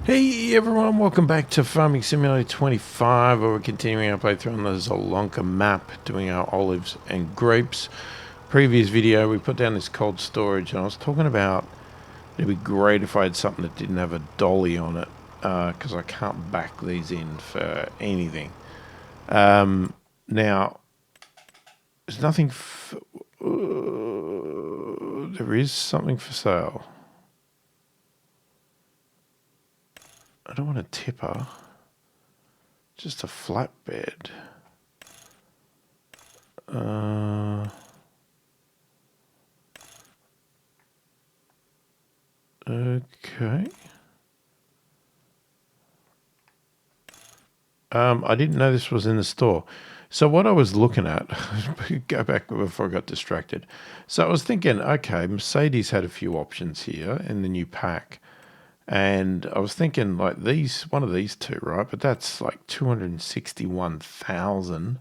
Hey everyone, welcome back to Farming Simulator 25, where we're continuing our playthrough on the Zielonka map, doing our olives and grapes. Previous video, we put down this cold storage, and I was talking about it'd be great if I had something that didn't have a dolly on it, because I can't back these in for anything. Now, there's nothing... there is something for sale. I don't want a tipper, just a flatbed. Okay. I didn't know this was in the store. So what I was looking at, go back before I got distracted. So I was thinking, okay, Mercedes had a few options here in the new pack. And I was thinking like these, one of these two, right? But that's like 261,000.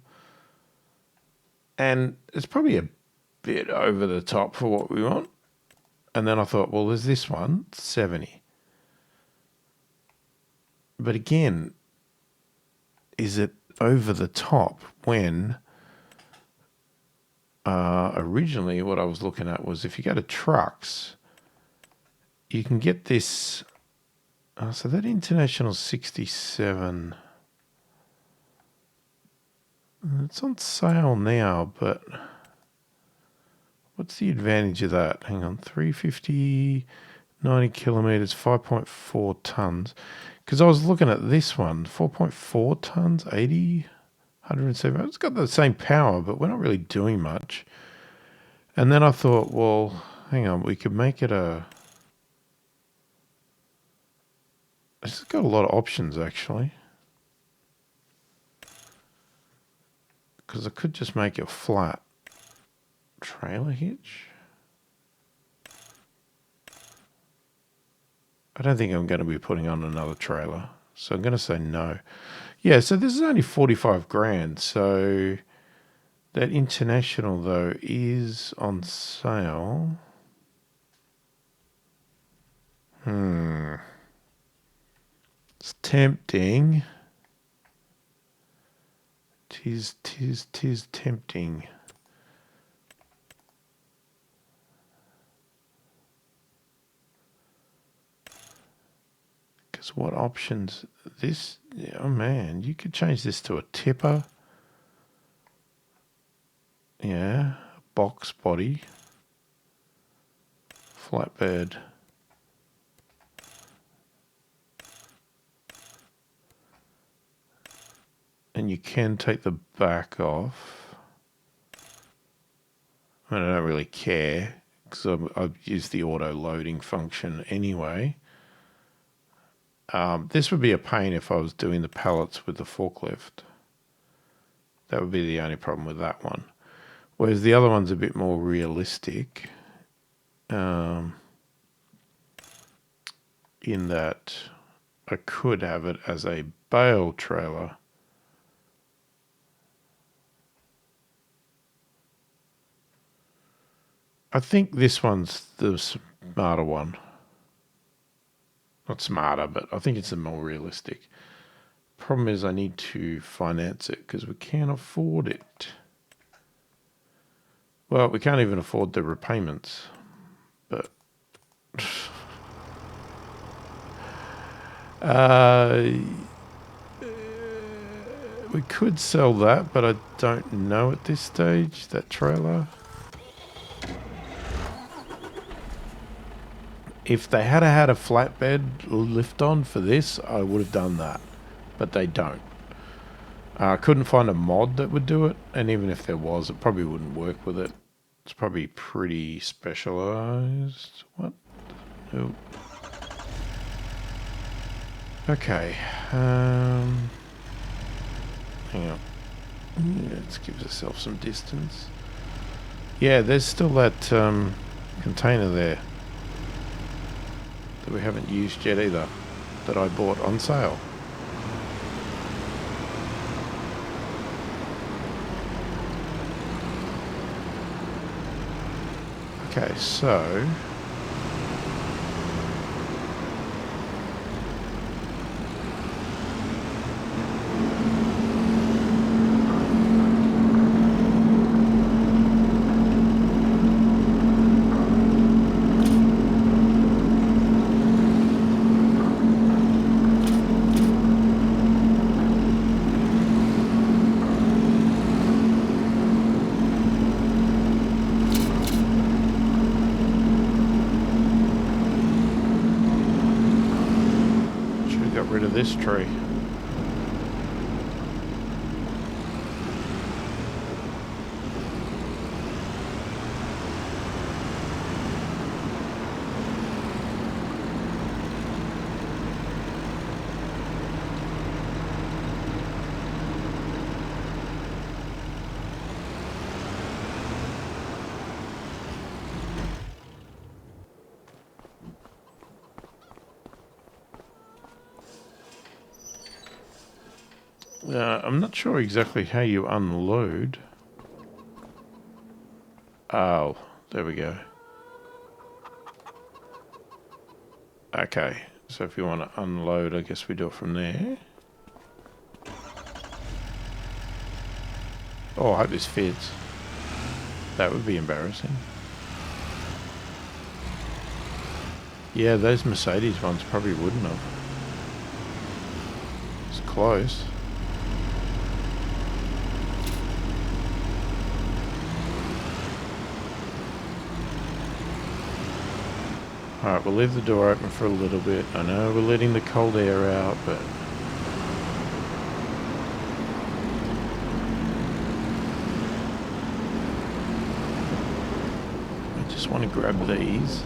And it's probably a bit over the top for what we want. And then I thought, well, there's this one, 70. But again, is it over the top when originally what I was looking at was if you go to trucks, you can get this. So that International 67, it's on sale now, but what's the advantage of that? Hang on, 350, 90 kilometers, 5.4 tons. Because I was looking at this one, 4.4 tons, 80, 107. It's got the same power, but we're not really doing much. And then I thought, well, hang on, we could make it a... It's got a lot of options, actually. Because I could just make it flat. Trailer hitch? I don't think I'm going to be putting on another trailer. So I'm going to say no. Yeah, so this is only 45 grand. So that International, though, is on sale. It's tempting. Tis tempting. Because what options? This, oh man, you could change this to a tipper. Yeah, box body. Flatbed. And you can take the back off. I mean, I don't really care because I've used the auto loading function anyway. This would be a pain if I was doing the pallets with the forklift. That would be the only problem with that one. Whereas the other one's a bit more realistic. In that I could have it as a bale trailer. I think this one's the smarter one. Not smarter, but I think it's the more realistic. Problem is I need to finance it because we can't afford it. Well, we can't even afford the repayments. But we could sell that, but I don't know at this stage, that trailer. If they had a flatbed lift on for this, I would have done that. But they don't. I couldn't find a mod that would do it, and even if there was, it probably wouldn't work with it. It's probably pretty specialized. What? Nope. Okay. Hang on. Let's give ourselves some distance. Yeah, there's still that container there that we haven't used yet either, that I bought on sale. Okay, so rid of this tree. I'm not sure exactly how you unload. Oh, there we go. Okay, so if you want to unload, I guess we do it from there. Oh, I hope this fits. That would be embarrassing. Yeah, those Mercedes ones probably wouldn't have. It's close. Alright, we'll leave the door open for a little bit. I know we're letting the cold air out, but... I just want to grab these.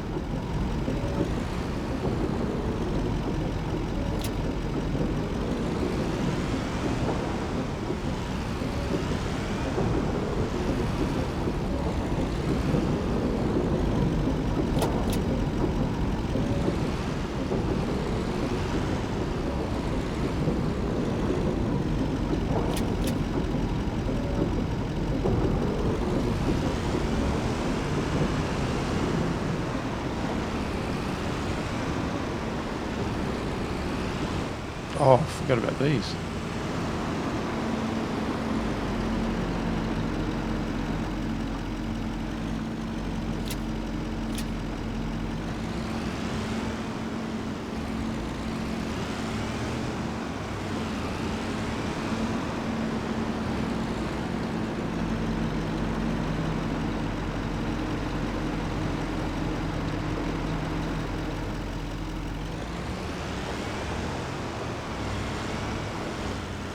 Oh, I forgot about these.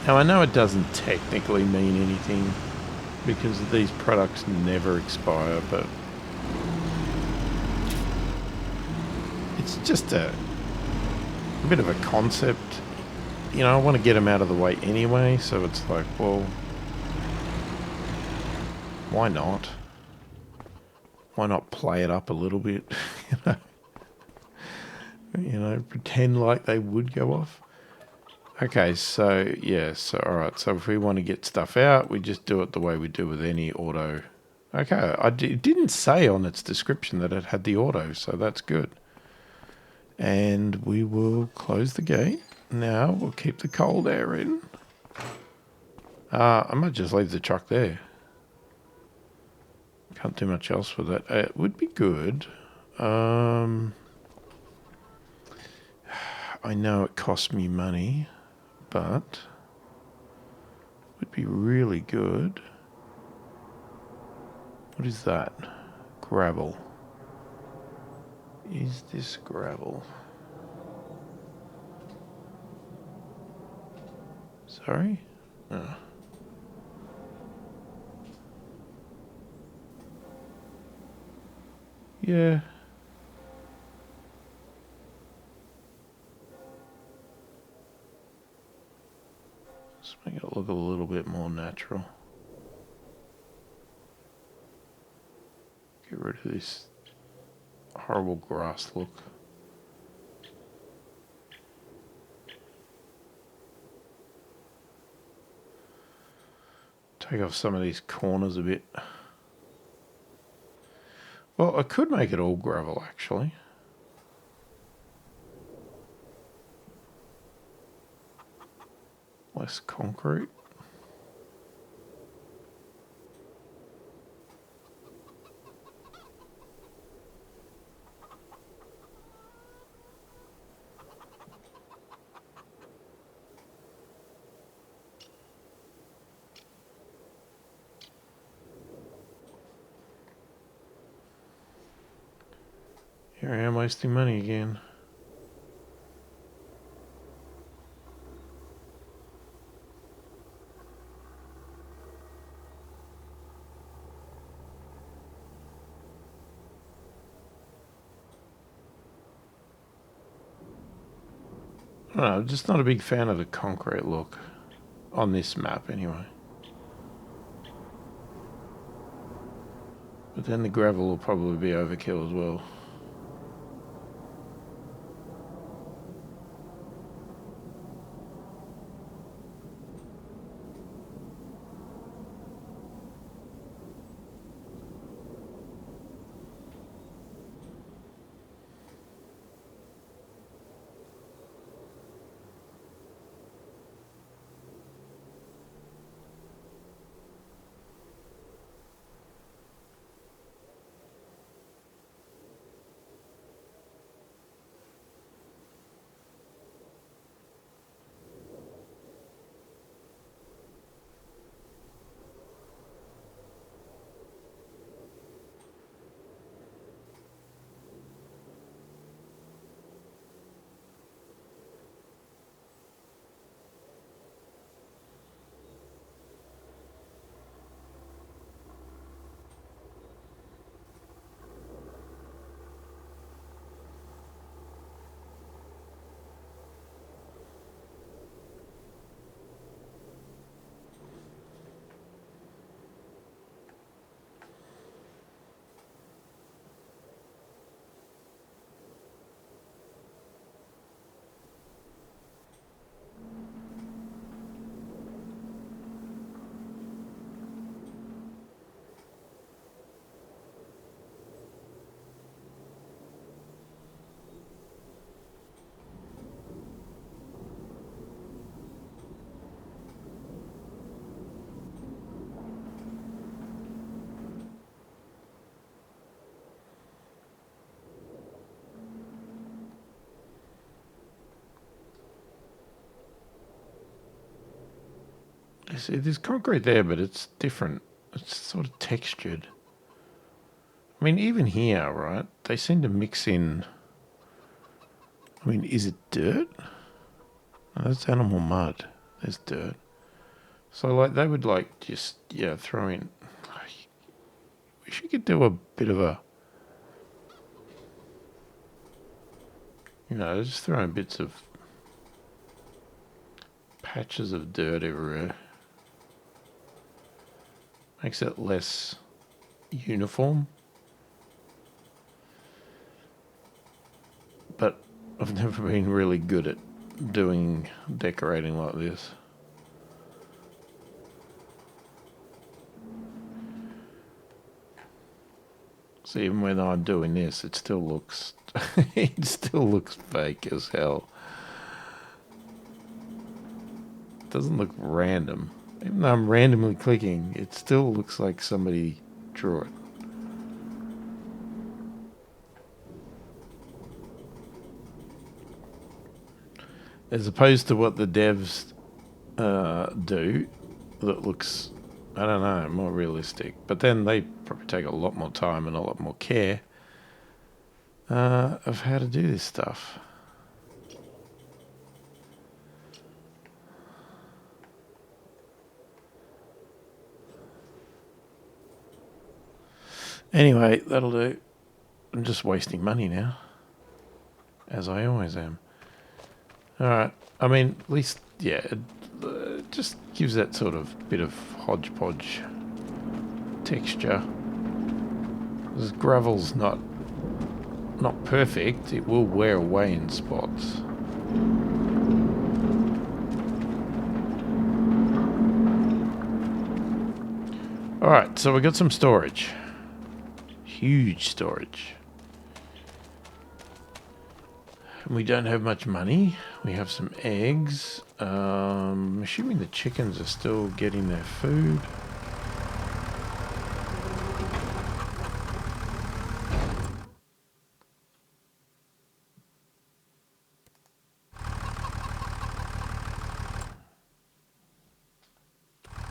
Now, I know it doesn't technically mean anything because these products never expire, but it's just a bit of a concept. You know, I want to get them out of the way anyway, so it's like, well, why not? Why not play it up a little bit? You know, pretend like they would go off. Okay, so, yeah, so, alright, so if we want to get stuff out, we just do it the way we do with any auto. Okay, it didn't say on its description that it had the auto, so that's good. And we will close the gate. Now, we'll keep the cold air in. I might just leave the truck there. Can't do much else with that. It would be good. I know it costs me money, but would be really good. What is that? Gravel. Is this gravel? Sorry? Oh. Yeah. Let's make it look a little bit more natural. Get rid of this horrible grass look. Take off some of these corners a bit. Well, I could make it all gravel, actually. Less concrete. Here I am wasting money again. I don't know, I'm just not a big fan of the concrete look on this map anyway. But then the gravel will probably be overkill as well. You see, there's concrete there, but it's different. It's sort of textured. I mean, even here, right? They seem to mix in. I mean, is it dirt? No, that's animal mud. There's dirt. So, like, they would, like, just, yeah, throw in. Wish you could do a bit of a. You know, just throw in bits of. Patches of dirt everywhere. Makes it less uniform. But I've never been really good at doing decorating like this. So even when I'm doing this, it still looks it still looks fake as hell. It doesn't look random. Even though I'm randomly clicking, it still looks like somebody drew it. As opposed to what the devs do, that looks, I don't know, more realistic. But then they probably take a lot more time and a lot more care of how to do this stuff. Anyway, that'll do. I'm just wasting money now, as I always am. Alright, I mean, at least, yeah, it just gives that sort of bit of hodgepodge texture. Because gravel's not perfect, it will wear away in spots. Alright, so we got some storage. Huge storage. We don't have much money. We have some eggs. I'm assuming the chickens are still getting their food.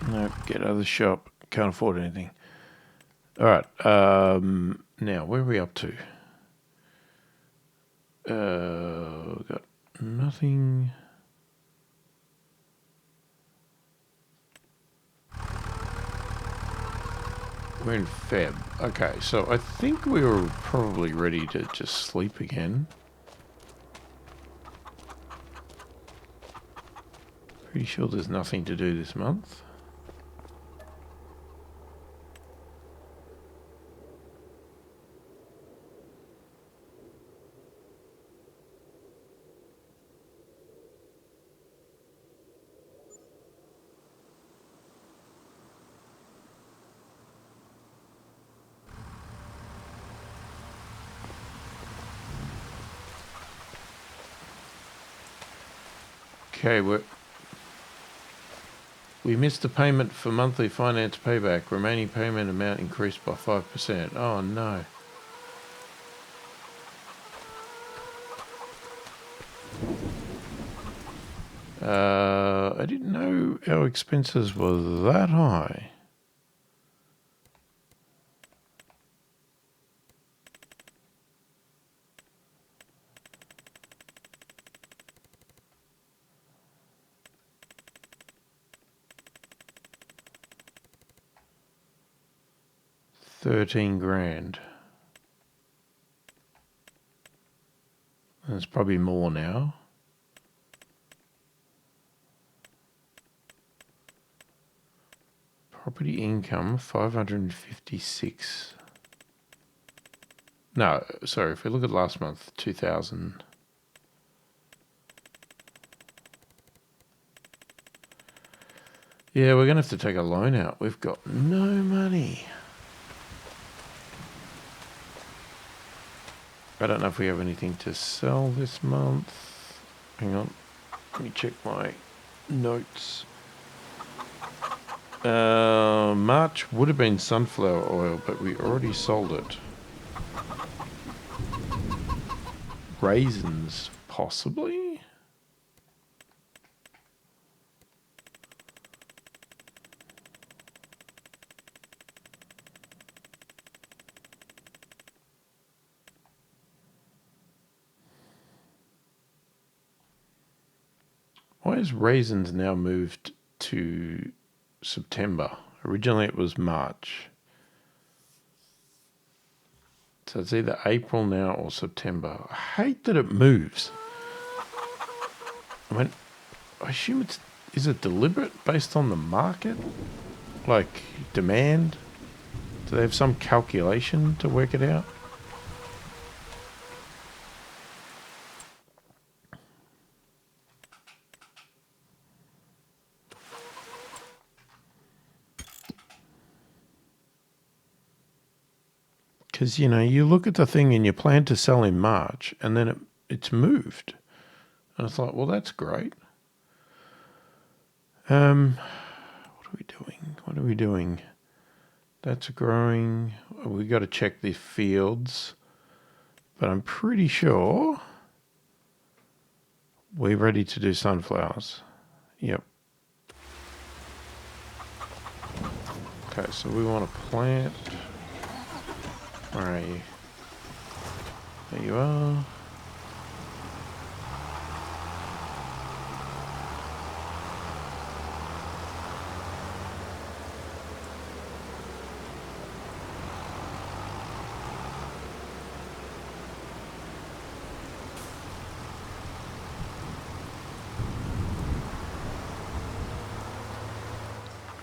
Nope, get out of the shop. Can't afford anything. Alright, now where are we up to? Got nothing. We're in Feb. Okay, so I think we were probably ready to just sleep again. Pretty sure there's nothing to do this month. Okay, we missed the payment for monthly finance payback. Remaining payment amount increased by 5%. Oh no. I didn't know our expenses were that high. $13,000. There's probably more now. Property income, 556. No, sorry, if we look at last month, 2,000. Yeah, we're going to have to take a loan out. We've got no money. I don't know if we have anything to sell this month. Hang on, let me check my notes. March would have been sunflower oil, but we already sold it. Raisins, possibly? Why is raisins now moved to September? Originally it was March. So it's either April now or September. I hate that it moves. I mean, I assume is it deliberate based on the market? Like demand? Do they have some calculation to work it out? Because, you know, you look at the thing and you plan to sell in March and then it's moved. And it's like, well, that's great. What are we doing? What are we doing? That's growing. We got to check the fields. But I'm pretty sure we're ready to do sunflowers. Yep. Okay, so we want to plant. Where are you? There you are.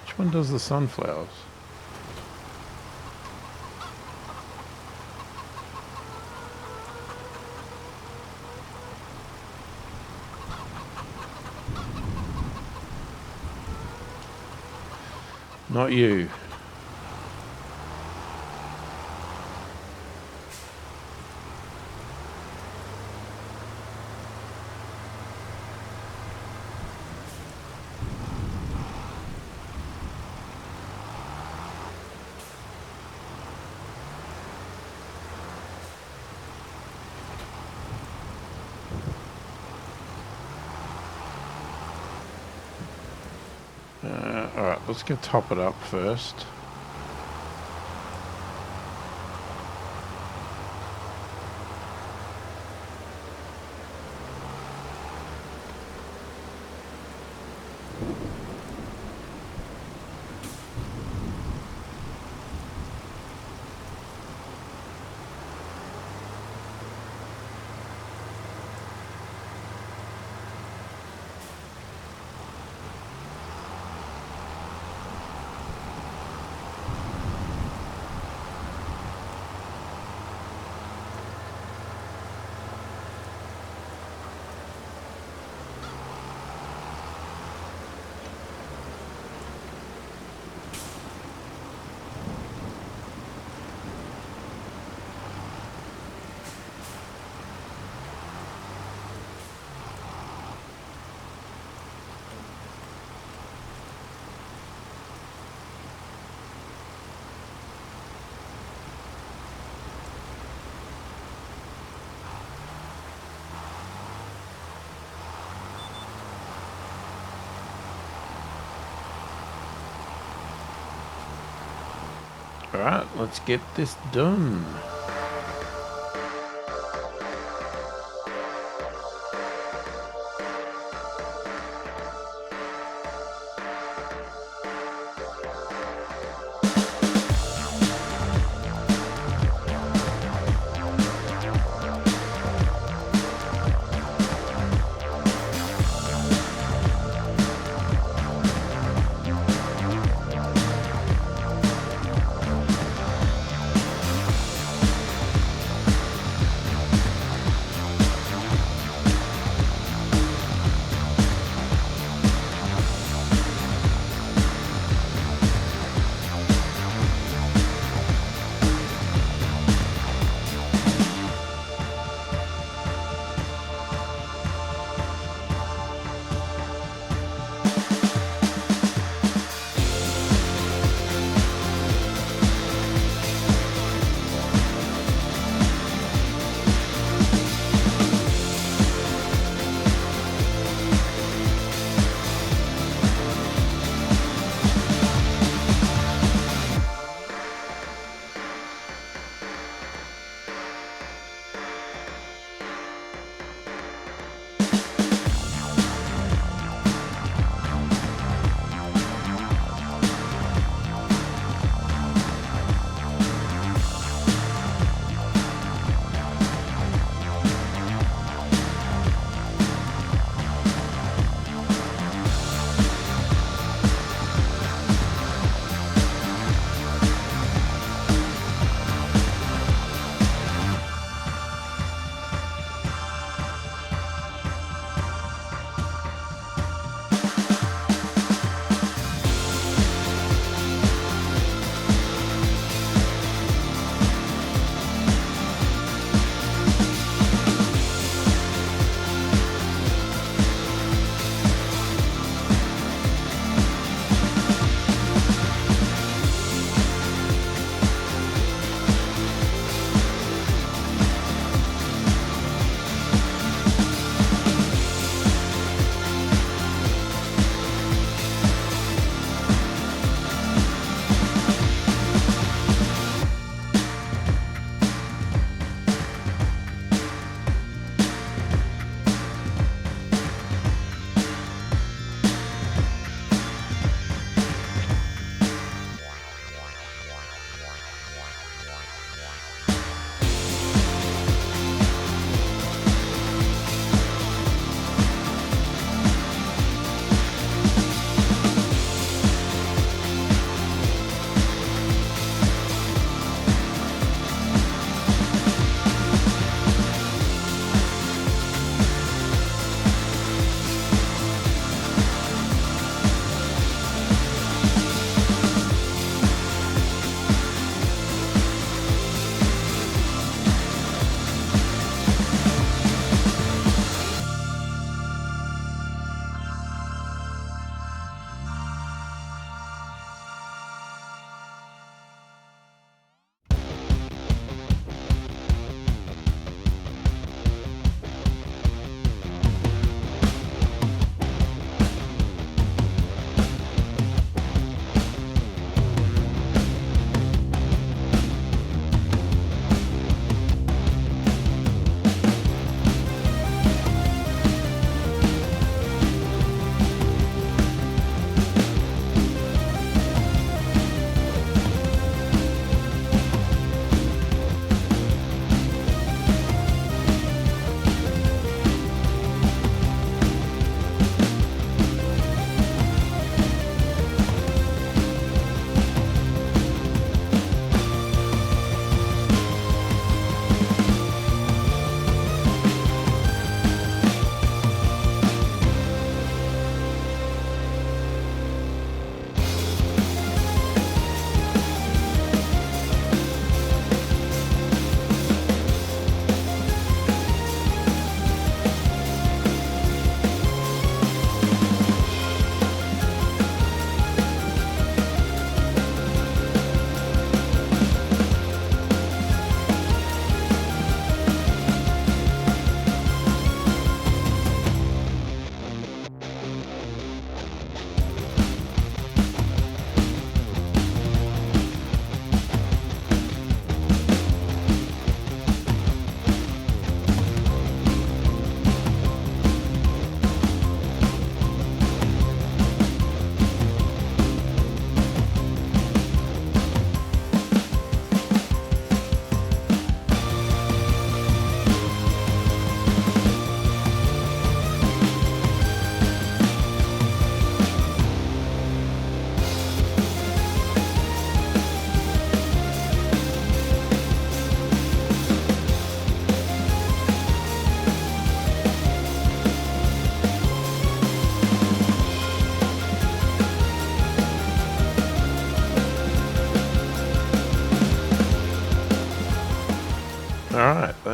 Which one does the sunflowers? Not you. Alright, let's go top it up first. Alright, let's get this done.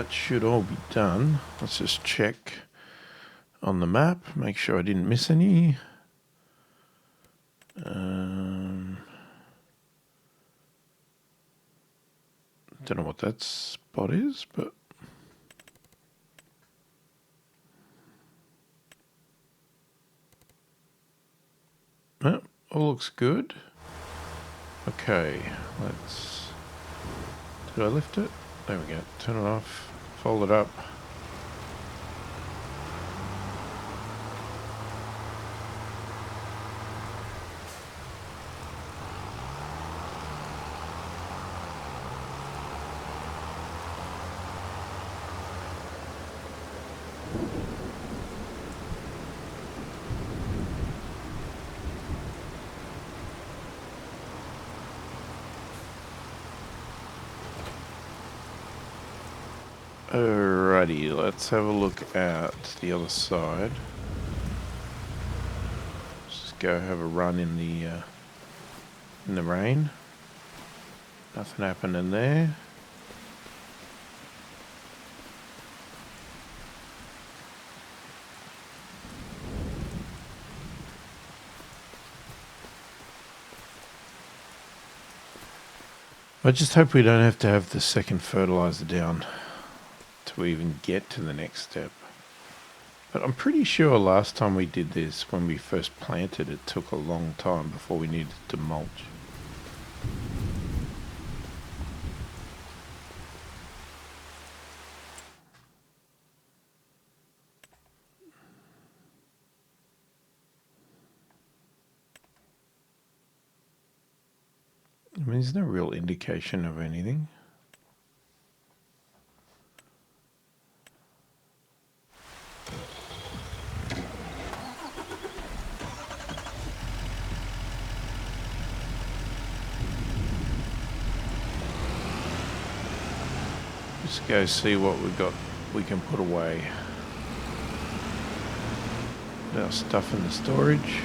that should all be done. Let's just check on the map, make sure I didn't miss any. Don't know what that spot is, but no, all looks good. Okay, let's... Did I lift it? There we go. Turn it off. Fold it up. Alrighty, let's have a look at the other side. Let's just go have a run in the rain. Nothing happening there. I just hope we don't have to have the second fertilizer down to even get to the next step. But I'm pretty sure last time we did this, when we first planted, it took a long time before we needed to mulch. I mean, there's no real indication of anything. Let's go see what we can put away. Put our stuff in the storage.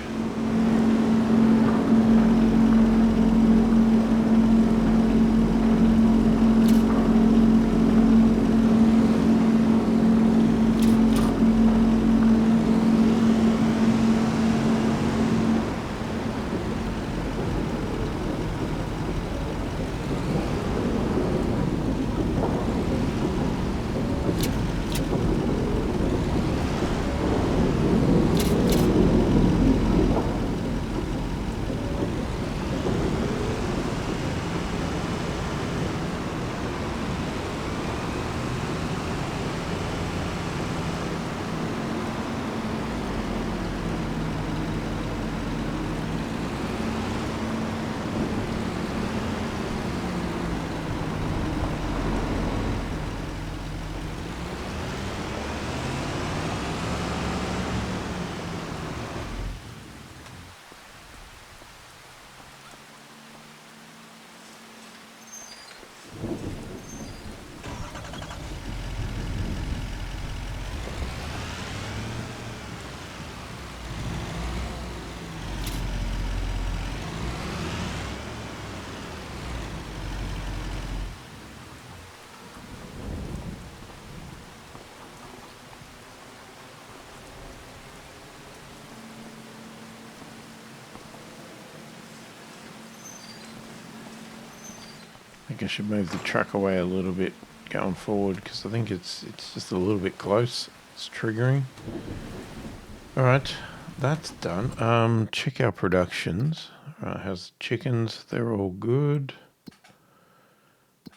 I think I should move the truck away a little bit going forward because I think it's just a little bit close. It's triggering. All right, that's done. Check our productions. How's the chickens? They're all good.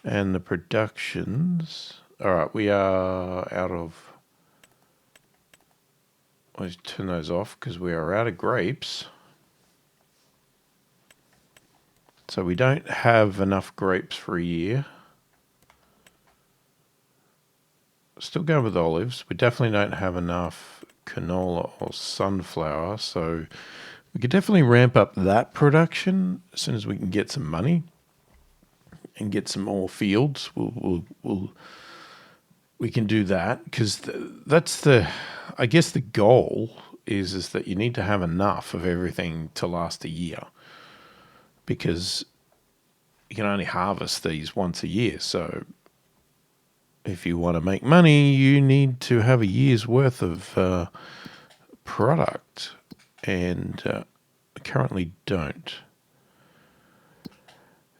And the productions. All right, we are out of... Let's turn those off because we are out of grapes. So we don't have enough grapes for a year. Still going with olives. We definitely don't have enough canola or sunflower. So we could definitely ramp up that production as soon as we can get some money and get some more fields. We can do that because that's the, I guess the goal is that you need to have enough of everything to last a year, because you can only harvest these once a year. So if you want to make money, you need to have a year's worth of product, and currently don't.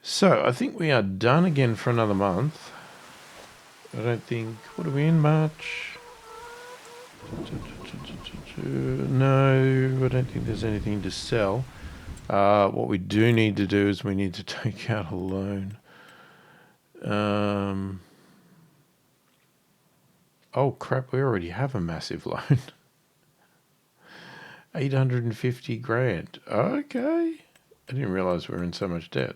So I think we are done again for another month. I don't think... What are we in, March? No, I don't think there's anything to sell. What we do need to do is we need to take out a loan. Oh crap, we already have a massive loan. 850 grand. Okay. I didn't realize we were in so much debt.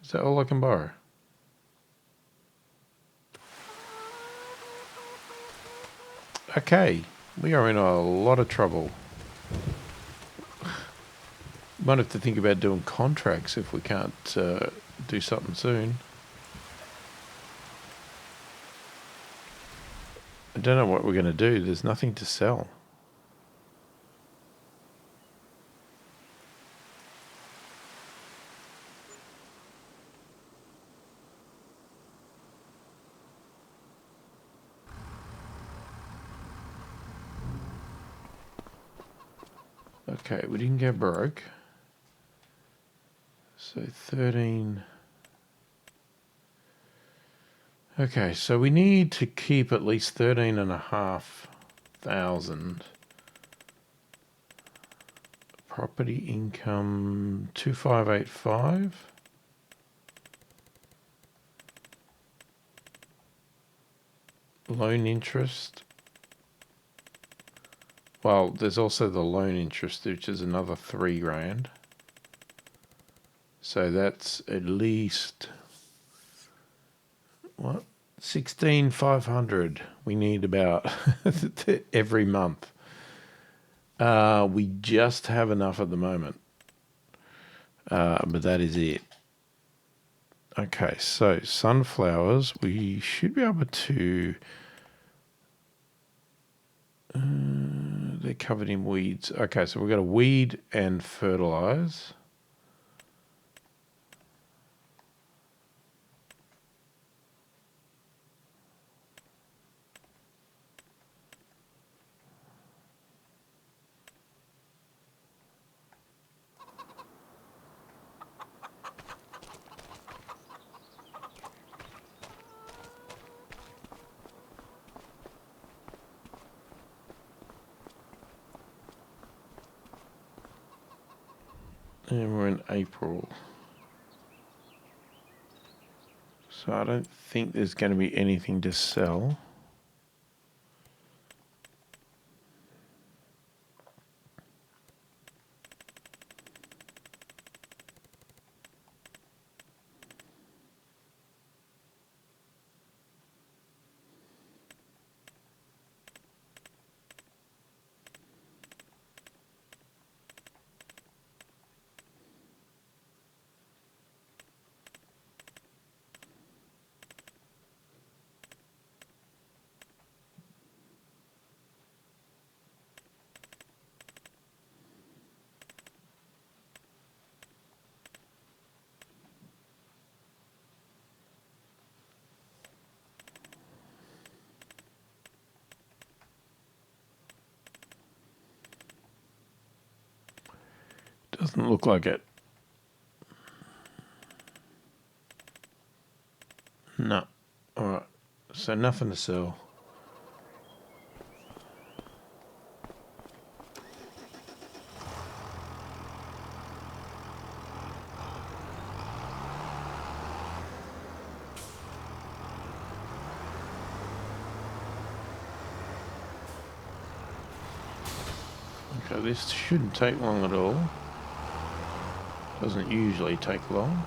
Is that all I can borrow? Okay, we are in a lot of trouble. Might have to think about doing contracts if we can't do something soon. I don't know what we're going to do. There's nothing to sell. Okay, we didn't go broke. So 13. Okay, so we need to keep at least 13,500. Property income 2585. Loan interest. Well, there's also the loan interest, which is another 3 grand. So that's at least, what? 16,500. We need about every month. We just have enough at the moment. But that is it. Okay, so sunflowers, we should be able to... they're covered in weeds. Okay, so we've got to weed and fertilize. And we're in April. So I don't think there's going to be anything to sell. Doesn't look like it. No. Alright. So nothing to sell. Okay, this shouldn't take long at all. Doesn't usually take long.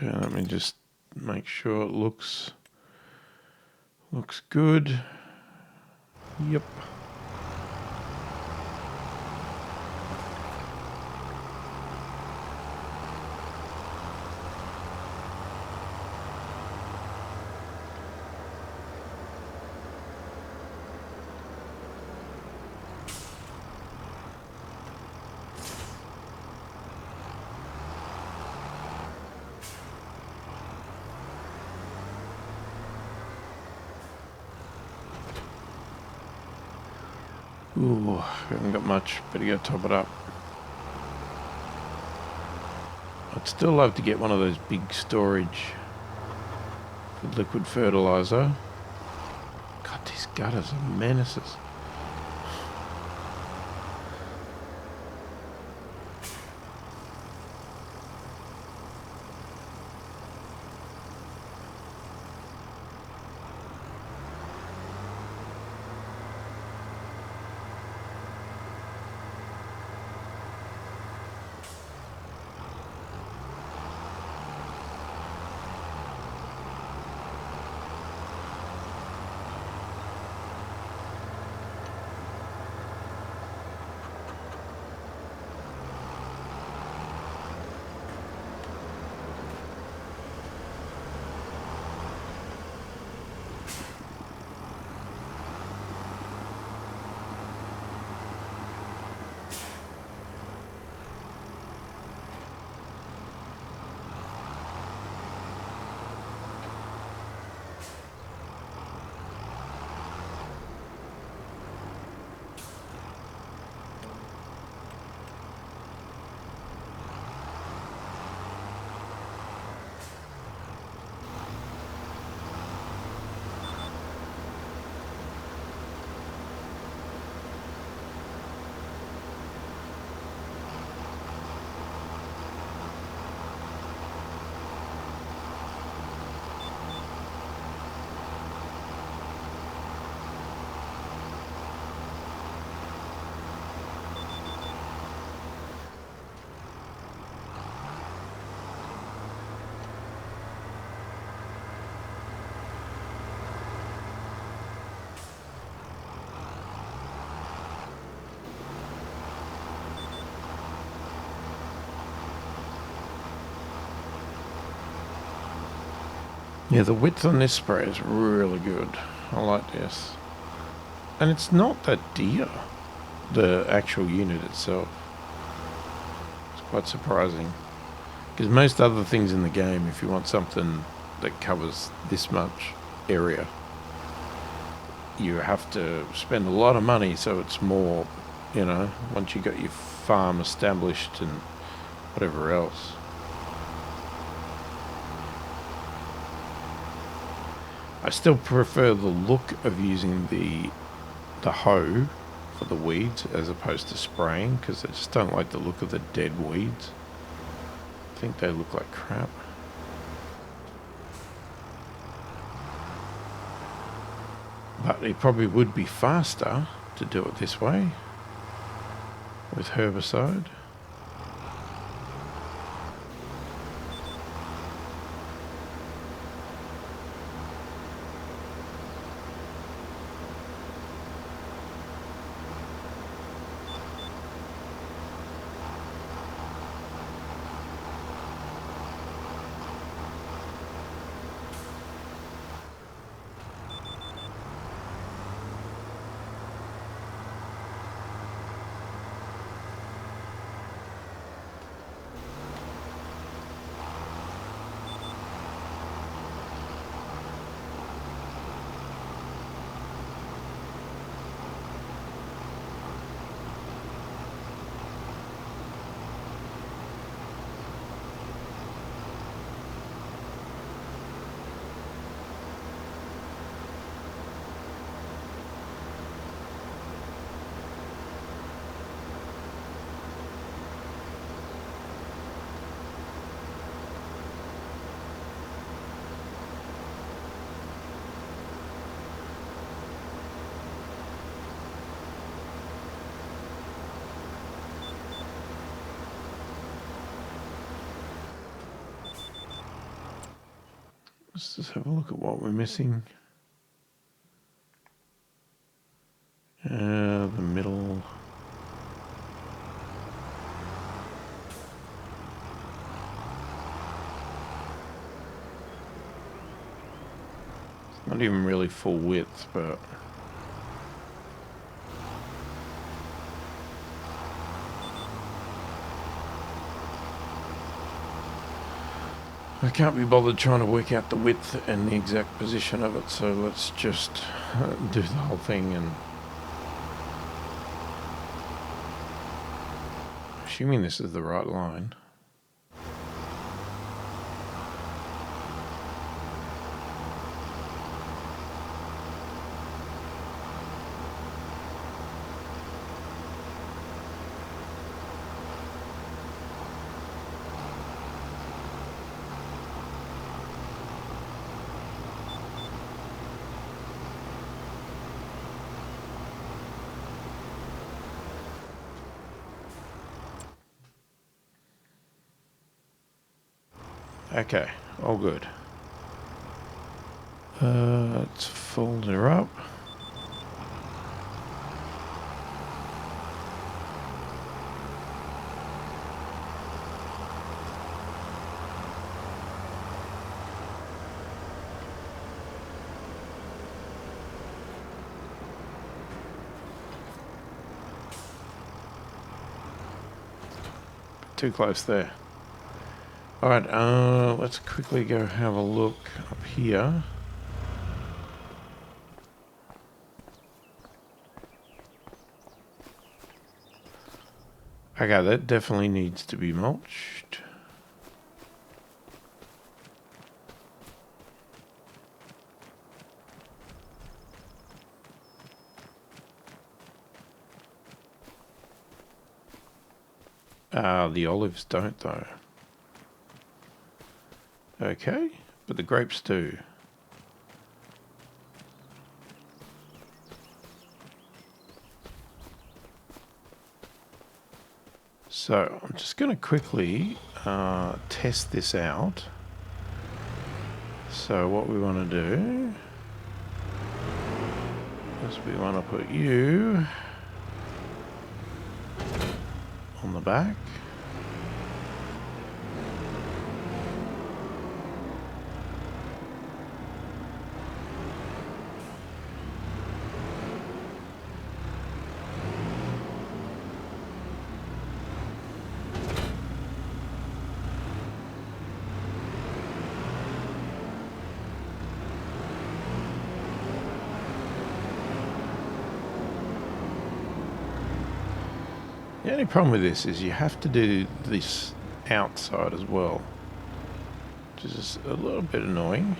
Okay, let me just make sure it looks good. Yep. Ooh, haven't got much. Better go top it up. I'd still love to get one of those big storage for liquid fertilizer. God, these gutters are menaces. Yeah, the width on this spray is really good. I like this. And it's not that dear, the actual unit itself. It's quite surprising. Because most other things in the game, if you want something that covers this much area, you have to spend a lot of money, so it's more, you know, once you got your farm established and whatever else. I still prefer the look of using the hoe for the weeds as opposed to spraying, because I just don't like the look of the dead weeds. I think they look like crap. But it probably would be faster to do it this way with herbicide. Let's just have a look at what we're missing. The middle. It's not even really full width, but I can't be bothered trying to work out the width and the exact position of it, so let's just do the whole thing. And assuming this is the right line. Okay, all good. Let's fold her up. Too close there. Alright, let's quickly go have a look up here. Okay, that definitely needs to be mulched. The olives don't though. Okay, but the grapes do. So I'm just going to quickly test this out. So what we want to do is we want to put you on the back. The only problem with this is you have to do this outside as well, which is a little bit annoying.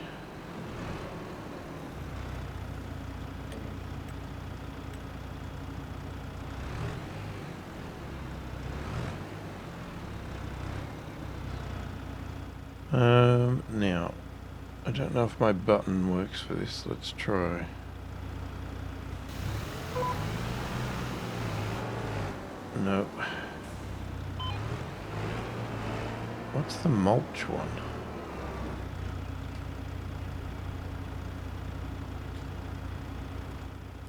Now, I don't know if my button works for this. Let's try. Nope. What's the mulch one?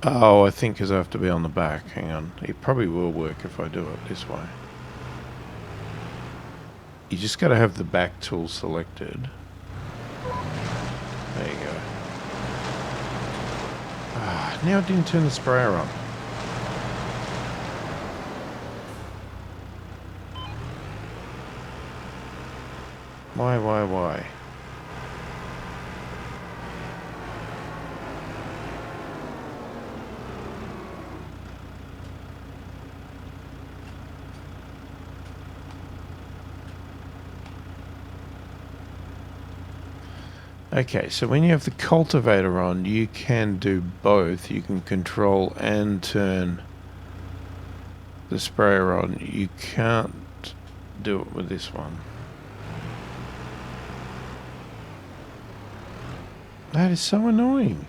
Oh, I think because I have to be on the back. Hang on. It probably will work if I do it this way. You just got to have the back tool selected. There you go. Ah, now it didn't turn the sprayer on. Why? Okay, so when you have the cultivator on, you can do both. You can control and turn the sprayer on. You can't do it with this one. That is so annoying.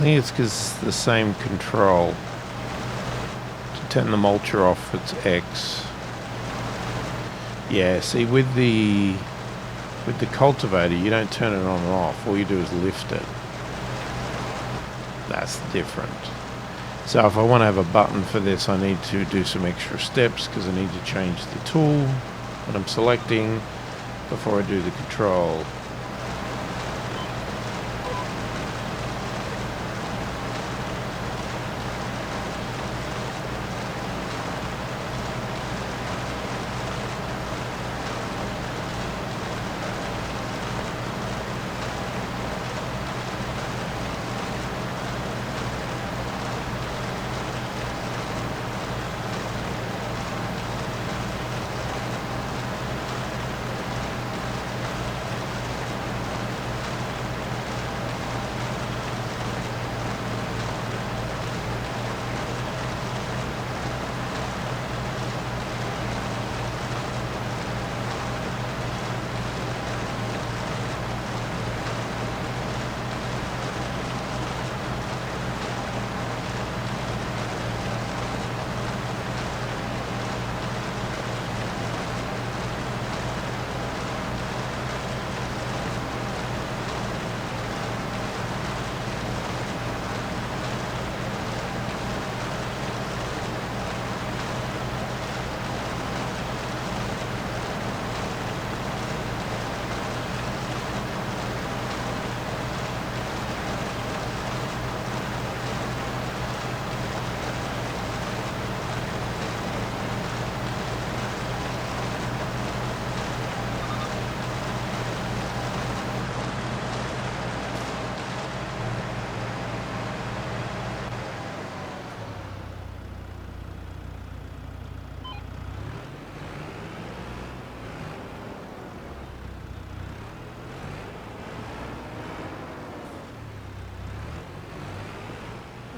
think it's because the same control. To turn the mulcher off, it's X. Yeah, see, with the cultivator, you don't turn it on and off. All you do is lift it. That's different. So if I want to have a button for this, I need to do some extra steps because I need to change the tool that I'm selecting before I do the control.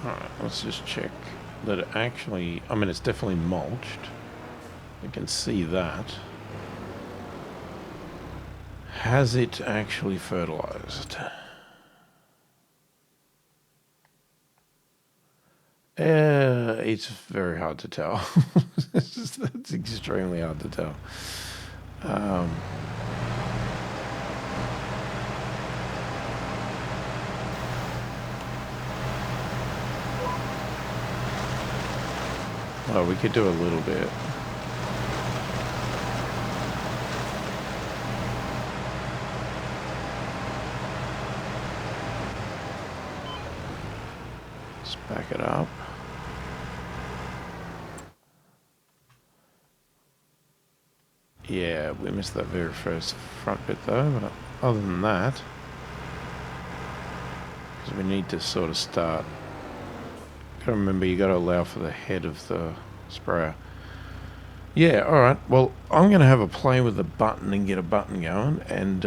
Alright, let's just check that it actually, I mean, it's definitely mulched. You can see that. Has it actually fertilized? It's very hard to tell. It's extremely hard to tell. Oh, we could do a little bit. Let's back it up. Yeah, we missed that very first front bit though, but other than that, because we need to sort of start. Gotta remember, you gotta allow for the head of the sprayer. Yeah, alright, well, I'm gonna have a play with the button and get a button going, and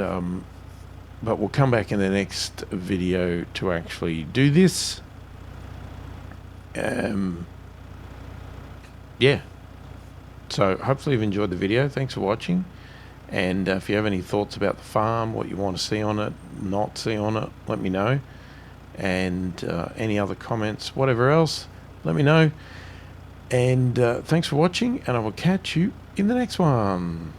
but we'll come back in the next video to actually do this. Yeah. So hopefully you've enjoyed the video. Thanks for watching. And if you have any thoughts about the farm, what you want to see on it, not see on it, let me know. And any other comments, whatever else, let me know. And thanks for watching, and I will catch you in the next one.